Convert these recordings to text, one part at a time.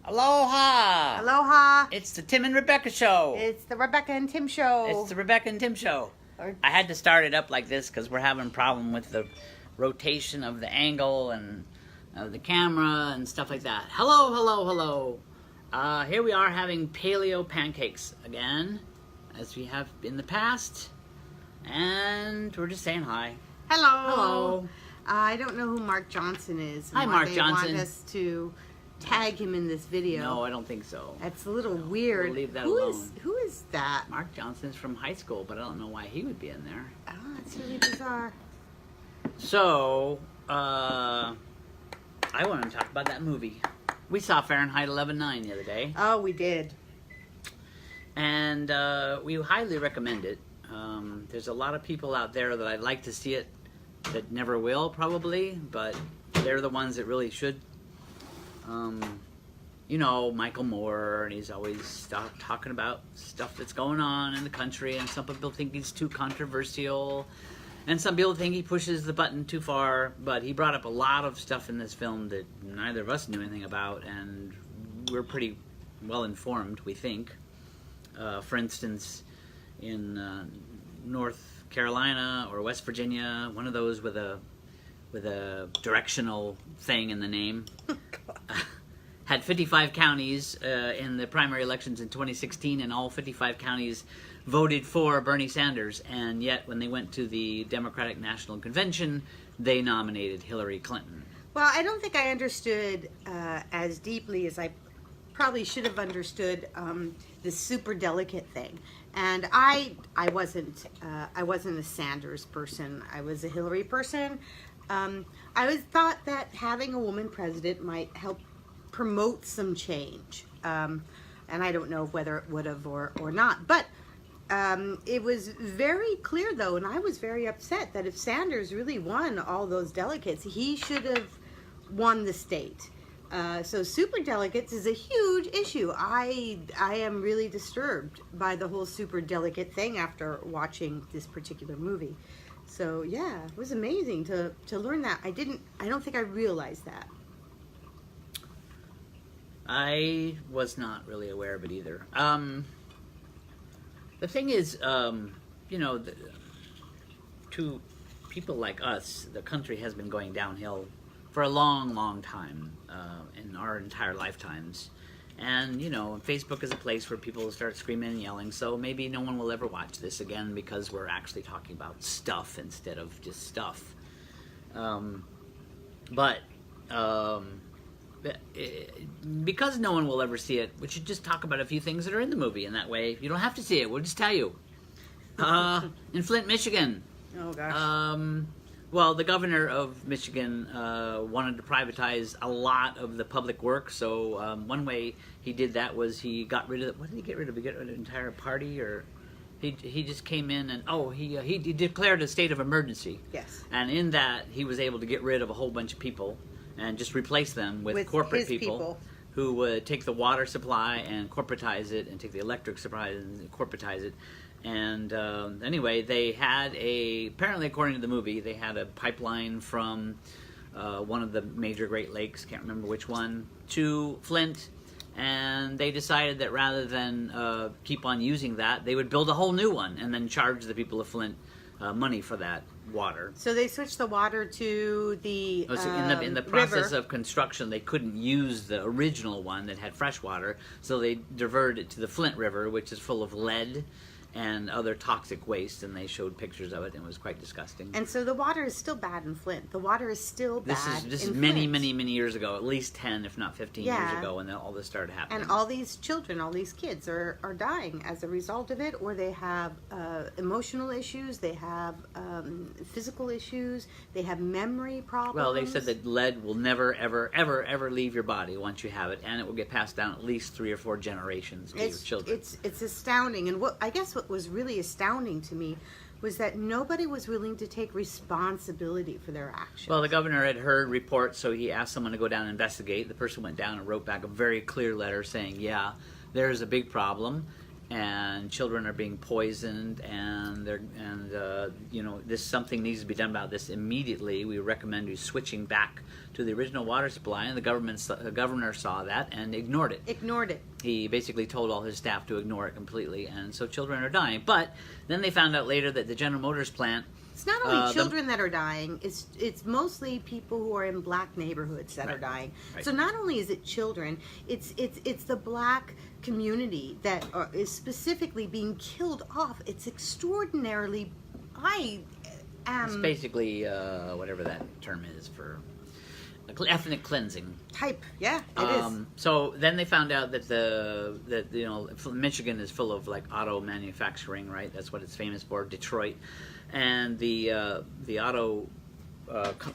Aloha! Aloha! It's the Tim and Rebecca show. It's the Rebecca and Tim show. It's the Rebecca and Tim show. I had to start it up like this because we're having a problem with the rotation of the angle and the camera and stuff like that. Hello, hello, hello. Here we are having paleo pancakes again, as we have in the past. And we're just saying hi. Hello. Hello. I don't know who Mark Johnson is. Hi, Mark Johnson. They want us to tag him in this video. No, I don't think so. That's a little weird. We'll leave that alone. Who is that? Mark Johnson's from high school, but I don't know why he would be in there. Oh, it's really bizarre. So, I want to talk about that movie. We saw Fahrenheit 11/9 the other day. Oh, we did. And we highly recommend it. There's a lot of people out there that I'd like to see it that never will, probably, but they're the ones that really should. You know, Michael Moore, and he's always talking about stuff that's going on in the country, and some people think he's too controversial, and some people think he pushes the button too far, but he brought up a lot of stuff in this film that neither of us knew anything about, and we're pretty well informed, we think. For instance, in North Carolina or West Virginia, one of those with a directional thing in the name, had 55 counties in the primary elections in 2016, and all 55 counties voted for Bernie Sanders, and yet when they went to the Democratic National Convention, they nominated Hillary Clinton. Well, I don't think I understood as deeply as I probably should have understood the super delicate thing. And I wasn't a Sanders person. I was a Hillary person. I thought that having a woman president might help promote some change. And I don't know whether it would have or not. But it was very clear, though, and I was very upset that if Sanders really won all those delegates, he should have won the state. So super delegates is a huge issue. I am really disturbed by the whole super delegate thing after watching this particular movie. So yeah, it was amazing to learn that. I don't think I realized that. I was not really aware of it either. The thing is, you know, to people like us, the country has been going downhill for a long, long time, in our entire lifetimes. And, you know, Facebook is a place where people start screaming and yelling, so maybe no one will ever watch this again because we're actually talking about stuff instead of just stuff. Because no one will ever see it, we should just talk about a few things that are in the movie, and that way you don't have to see it, we'll just tell you. In Flint, Michigan. Oh, gosh. Well, the governor of Michigan wanted to privatize a lot of the public work, so one way he did that was he got rid of, what did he get rid of? He got rid of an entire party, or he just came in and, he declared a state of emergency. Yes. And in that, he was able to get rid of a whole bunch of people and just replace them with corporate people who would take the water supply and corporatize it, and take the electric supply and corporatize it. And anyway, they had apparently according to the movie, they had a pipeline from one of the major Great Lakes, can't remember which one, to Flint. And they decided that rather than keep on using that, they would build a whole new one and then charge the people of Flint money for that water. So they switched the water to the in the process river. of construction, they couldn't use the original one that had fresh water, so they diverted it to the Flint River, which is full of lead and other toxic waste, and they showed pictures of it, and it was quite disgusting. And so the water is still bad in Flint. The water is still bad. This is in many, Flint. many years ago, at least 10, if not 15 years ago, when all this started happening. And all these children, all these kids are dying as a result of it, or they have emotional issues, they have physical issues, they have memory problems. Well, they said that lead will never, ever, ever, ever leave your body once you have it, and it will get passed down at least 3 or 4 generations to your children. It's astounding, and what was really astounding to me was that nobody was willing to take responsibility for their actions. Well, the governor had heard reports, so he asked someone to go down and investigate. The person went down and wrote back a very clear letter saying, yeah, there's a big problem, and children are being poisoned, and this something needs to be done about this immediately. We recommend you switching back to the original water supply, and the governor saw that and ignored it. He basically told all his staff to ignore it completely, and so children are dying. But then they found out later that the General Motors plant, it's not only children that are dying, it's mostly people who are in black neighborhoods that are dying. Right. So not only is it children, it's the black community that is specifically being killed off. It's extraordinarily, it's basically whatever that term is for ethnic cleansing. Type, yeah, it is. So then they found out that Michigan is full of like auto manufacturing, right? That's what it's famous for, Detroit. And the auto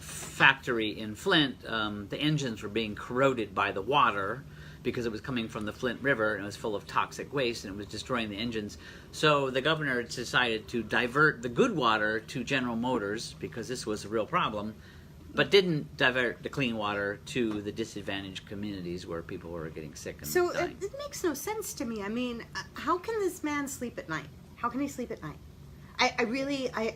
factory in Flint, the engines were being corroded by the water because it was coming from the Flint River, and it was full of toxic waste, and it was destroying the engines. So the governor decided to divert the good water to General Motors, because this was a real problem, but didn't divert the clean water to the disadvantaged communities where people were getting sick and dying. It makes no sense to me. I mean, how can this man sleep at night? How can he sleep at night? I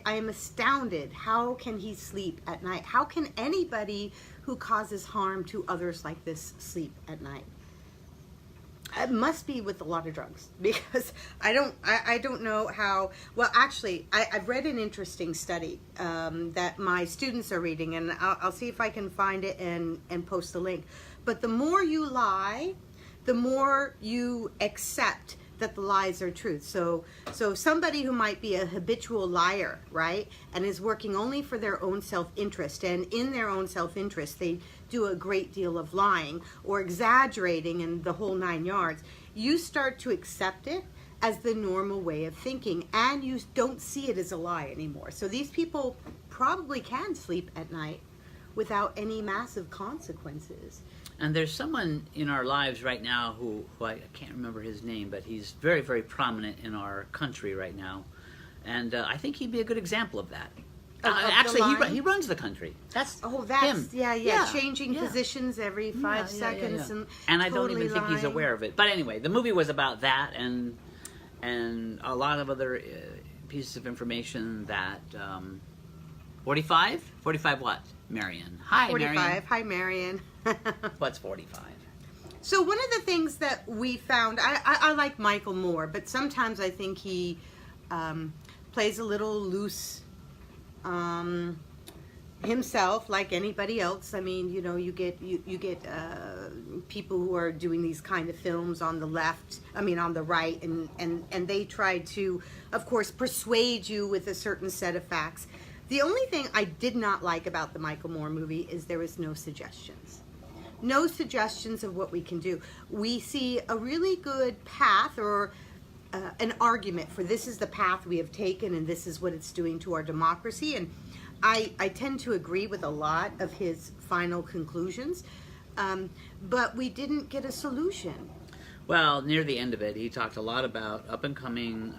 am astounded. How can he sleep at night? How can anybody who causes harm to others like this sleep at night? It must be with a lot of drugs, because I don't know how. Well, actually, I've read an interesting study that my students are reading, and I'll see if I can find it and post the link. But the more you lie, the more you accept that the lies are truth. So somebody who might be a habitual liar, right, and is working only for their own self-interest, and in their own self-interest they do a great deal of lying or exaggerating and the whole 9 yards, you start to accept it as the normal way of thinking, and you don't see it as a lie anymore. So these people probably can sleep at night without any massive consequences. And there's someone in our lives right now who I can't remember his name, but he's very, very prominent in our country right now. And I think he'd be a good example of that. Actually, he runs the country. That's him. Yeah. Changing positions every 5 seconds. And I don't even think he's aware of it. But anyway, the movie was about that and a lot of other pieces of information that... 45? 45 what, Marion? Hi, 45. Marion. Hi, Marion. What's 45? So one of the things that we found, I like Michael Moore, but sometimes I think he plays a little loose himself, like anybody else. I mean, you get people who are doing these kind of films on the right, and they try to, of course, persuade you with a certain set of facts. The only thing I did not like about the Michael Moore movie is there was no suggestions. No suggestions of what we can do. We see a really good path or an argument for this is the path we have taken and this is what it's doing to our democracy. And I tend to agree with a lot of his final conclusions, but we didn't get a solution. Well, near the end of it, he talked a lot about up-and-coming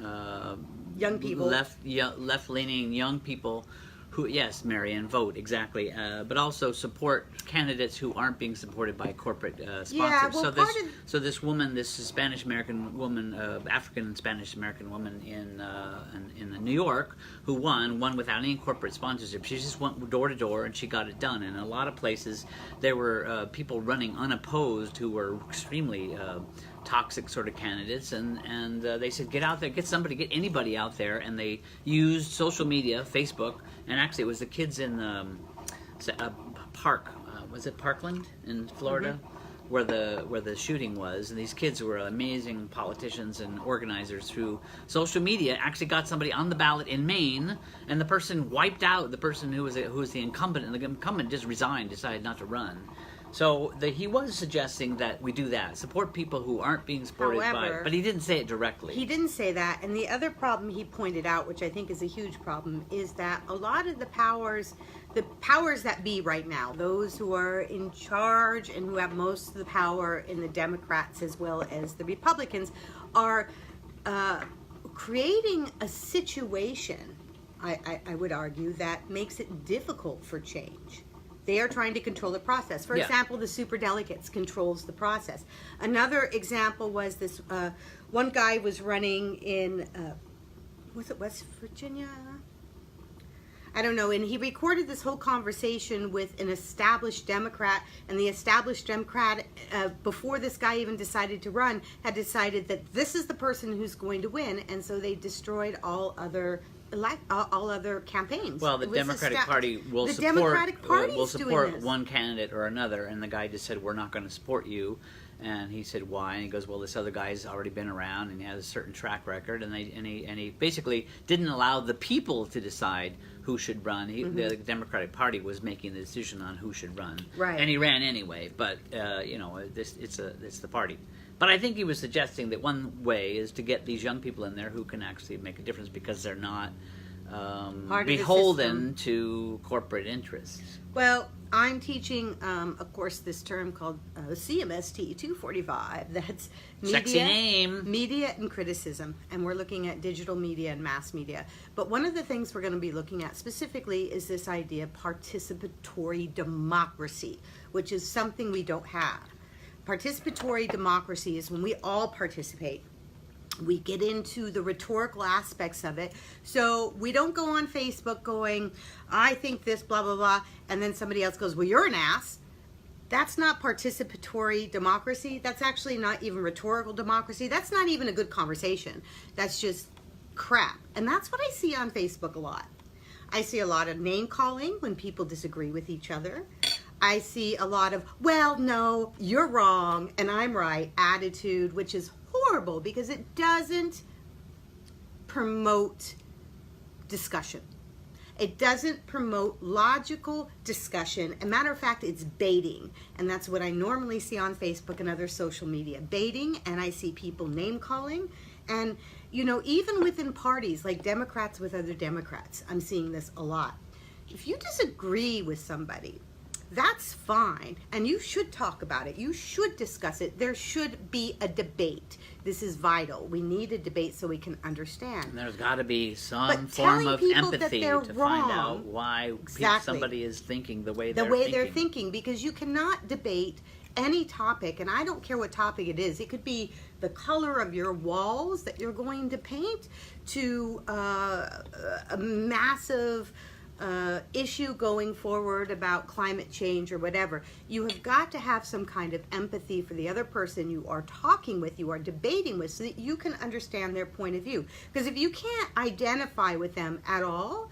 young people, left-leaning young people who, yes, Marion, vote, exactly, but also support candidates who aren't being supported by corporate sponsors. Yeah, well, so this woman, this Spanish-American woman, African and Spanish-American woman in New York, who won without any corporate sponsorship. She just went door to door and she got it done. And in a lot of places, there were people running unopposed who were extremely toxic sort of candidates, and they said, get out there, get anybody out there, and they used social media, Facebook, and actually it was the kids in the park, was it Parkland in Florida, where the shooting was, and these kids were amazing politicians and organizers through social media, actually got somebody on the ballot in Maine, and the person wiped out the person who was the incumbent, and the incumbent just resigned, decided not to run. So he was suggesting that we do that, support people who aren't being supported but he didn't say it directly. He didn't say that, and the other problem he pointed out, which I think is a huge problem, is that a lot of the powers that be right now, those who are in charge and who have most of the power in the Democrats as well as the Republicans, are creating a situation, I would argue, that makes it difficult for change. They are trying to control the process. For Yeah. example, the superdelegates controls the process. Another example was this, one guy was running in, was it West Virginia? I don't know, and he recorded this whole conversation with an established Democrat, and the established Democrat, before this guy even decided to run, had decided that this is the person who's going to win, and so they destroyed all other campaigns. Well, the Democratic Party will support one candidate or another, and the guy just said, we're not going to support you. And he said, why? And he goes, well, this other guy's already been around and he has a certain track record, and he basically didn't allow the people to decide who should run. The Democratic Party was making the decision on who should run, right? And he ran anyway. But it's the party. But I think he was suggesting that one way is to get these young people in there who can actually make a difference because they're not beholden to corporate interests. Well, I'm teaching a course this term called CMST 245. That's Sexy name. Media and criticism, and we're looking at digital media and mass media. But one of the things we're going to be looking at specifically is this idea of participatory democracy, which is something we don't have. Participatory democracy is when we all participate. We get into the rhetorical aspects of it. So we don't go on Facebook going, I think this, blah, blah, blah, and then somebody else goes, well, you're an ass. That's not participatory democracy. That's actually not even rhetorical democracy. That's not even a good conversation. That's just crap. And that's what I see on Facebook a lot. I see a lot of name calling when people disagree with each other. I see a lot of, well, no, you're wrong and I'm right attitude, which is horrible because it doesn't promote discussion. It doesn't promote logical discussion. As a matter of fact, it's baiting. And that's what I normally see on Facebook and other social media. Baiting, and I see people name calling. And, even within parties, like Democrats with other Democrats, I'm seeing this a lot. If you disagree with somebody, that's fine, and you should talk about it. You should discuss it. There should be a debate. This is vital. We need a debate so we can understand. And there's got to be some form of empathy to find out why somebody is thinking the way they're thinking. Because you cannot debate any topic, and I don't care what topic it is. It could be the color of your walls that you're going to paint to a massive issue going forward about climate change or whatever. You have got to have some kind of empathy for the other person you are talking with, you are debating with, so that you can understand their point of view. Because if you can't identify with them at all,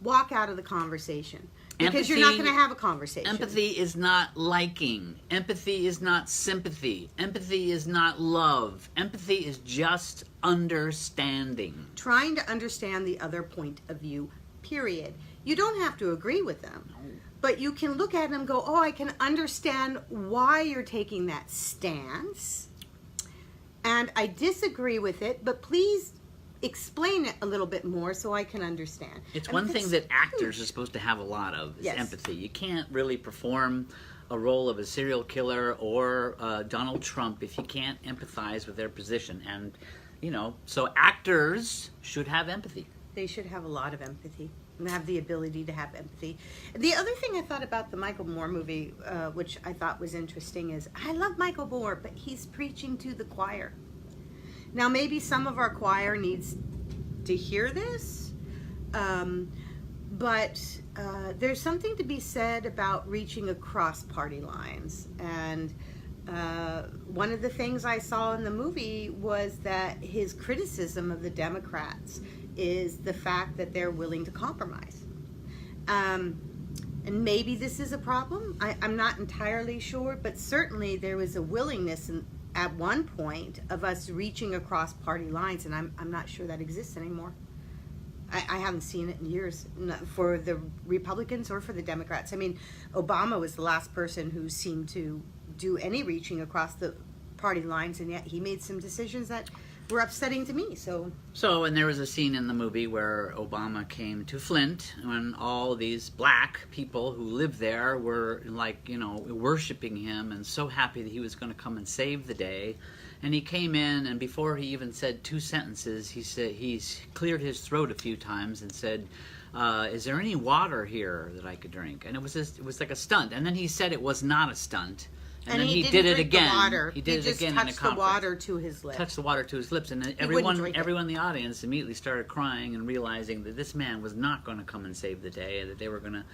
walk out of the conversation. Because you're not going to have a conversation. Empathy is not liking. Empathy is not sympathy. Empathy is not love. Empathy is just understanding. Trying to understand the other point of view. Period. You don't have to agree with them, but you can look at them and go, oh, I can understand why you're taking that stance, and I disagree with it, but please explain it a little bit more so I can understand. It's one thing that actors are supposed to have a lot of, is empathy. You can't really perform a role of a serial killer or Donald Trump if you can't empathize with their position. And, so actors should have empathy. They should have a lot of empathy and have the ability to have empathy. The other thing I thought about the Michael Moore movie, which I thought was interesting, is I love Michael Moore, but he's preaching to the choir. Now, maybe some of our choir needs to hear this, but there's something to be said about reaching across party lines. And one of the things I saw in the movie was that his criticism of the Democrats is the fact that they're willing to compromise. And maybe this is a problem. I'm not entirely sure, but certainly there was a willingness at one point of us reaching across party lines, and I'm not sure that exists anymore. I haven't seen it in years for the Republicans or for the Democrats. I mean, Obama was the last person who seemed to do any reaching across the party lines, and yet he made some decisions that were upsetting to me. And there was a scene in the movie where Obama came to Flint when all these black people who lived there were worshiping him and so happy that he was going to come and save the day. And he came in, and before he even said two sentences, he cleared his throat a few times and said, is there any water here that I could drink? And it was like a stunt. And then he said it was not a stunt. And then he did it again. He did it again in a conference. Touched the water to his lips. Touched the water to his lips, and then everyone in the audience immediately started crying and realizing that this man was not going to come and save the day, and that they were going to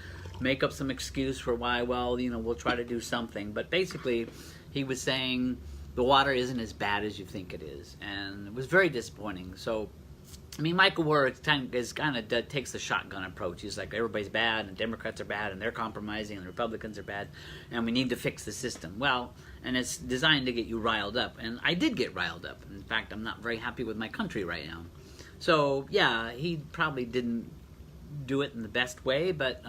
make up some excuse for why. Well, we'll try to do something. But basically, he was saying the water isn't as bad as you think it is, and it was very disappointing. So, I mean, Michael Moore takes the shotgun approach. He's like, everybody's bad, and Democrats are bad, and they're compromising, and the Republicans are bad, and we need to fix the system. Well, and it's designed to get you riled up, and I did get riled up. In fact, I'm not very happy with my country right now. So, yeah, he probably didn't do it in the best way, but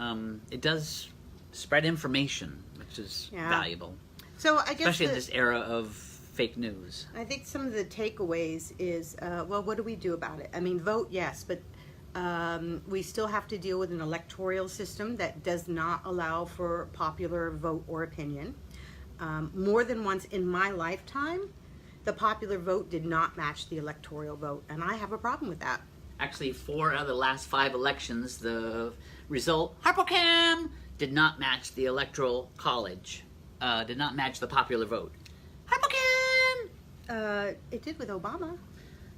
it does spread information, which is valuable. So I guess especially in this era of fake news. I think some of the takeaways is, well, what do we do about it? I mean, vote, yes, but we still have to deal with an electoral system that does not allow for popular vote or opinion. More than once in my lifetime, the popular vote did not match the electoral vote, and I have a problem with that. Actually, 4 out of the last 5 elections, the result, HarpoCam, did not match the Electoral College, did not match the popular vote. HarpoCam! It did with Obama.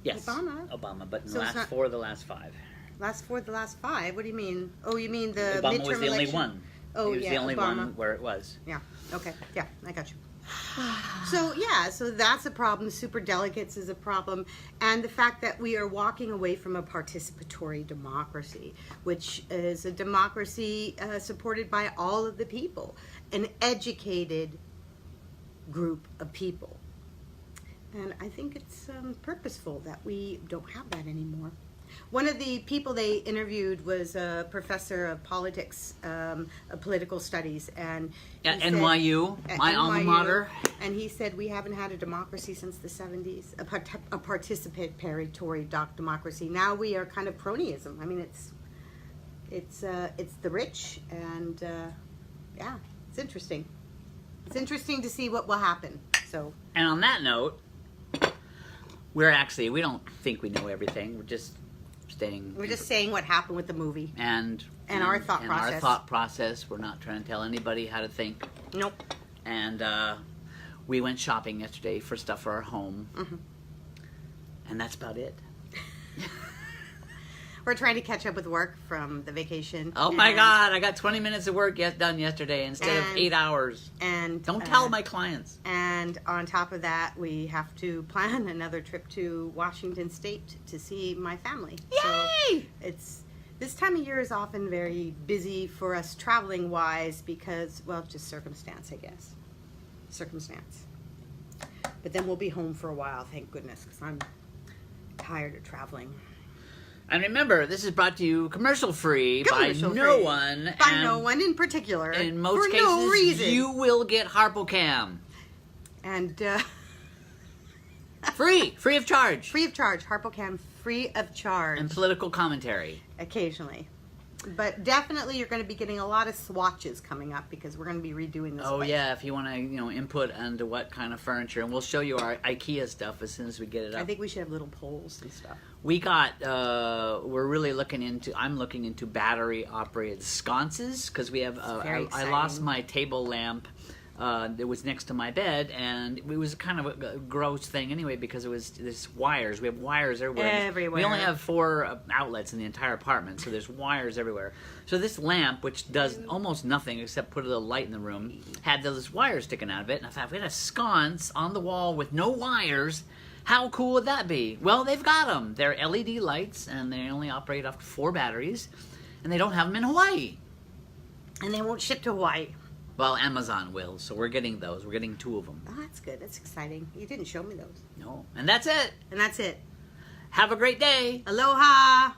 Yes, Obama, but in the last 4 of the last 5. Last 4 of the last 5? What do you mean? Oh, you mean the Obama midterm was the election? only one. Oh, he was the only one where it was. Yeah, okay, yeah, I got you. So that's a problem. Superdelegates is a problem. And the fact that we are walking away from a participatory democracy, which is a democracy supported by all of the people, an educated group of people. And I think it's purposeful that we don't have that anymore. One of the people they interviewed was a professor of politics, of political studies, and at NYU, my alma mater. And he said we haven't had a democracy since the 70s, a participatory democracy. Now we are kind of cronyism. I mean, it's the rich, and yeah, it's interesting. It's interesting to see what will happen. So. And on that note, we don't think we know everything. We're just saying what happened with the movie and our thought process. Our thought process. We're not trying to tell anybody how to think. Nope. And we went shopping yesterday for stuff for our home, and that's about it. We're trying to catch up with work from the vacation. Oh my God! I got 20 minutes of work done yesterday instead of 8 hours. And don't tell my clients. And on top of that, we have to plan another trip to Washington State to see my family. Yay! So this time of year is often very busy for us traveling wise because, well, just circumstance, I guess. Circumstance. But then we'll be home for a while, thank goodness, because I'm tired of traveling. And remember, this is brought to you commercial-free by no one. By no one in particular. In most cases, no reason. You will get HarpoCam. And, free of charge. Free of charge. HarpoCam, free of charge. And political commentary. Occasionally. But definitely you're going to be getting a lot of swatches coming up because we're going to be redoing this place. Yeah, if you want to, input into what kind of furniture. And we'll show you our IKEA stuff as soon as we get it up. I think we should have little poles and stuff. We got, we're really I'm looking into battery-operated sconces because we have, I lost my table lamp that was next to my bed, and it was kind of a gross thing anyway because it was this wires. We have wires everywhere. We only have 4 outlets in the entire apartment, so there's wires everywhere. So this lamp, which does almost nothing except put a little light in the room, had those wires sticking out of it, and I thought, if we had a sconce on the wall with no wires, how cool would that be? Well, they've got them. They're LED lights, and they only operate off 4 batteries, and they don't have them in Hawaii. And they won't ship to Hawaii. Well, Amazon will, so we're getting those. We're getting 2 of them. Oh, that's good. That's exciting. You didn't show me those. No. And that's it. And that's it. Have a great day. Aloha.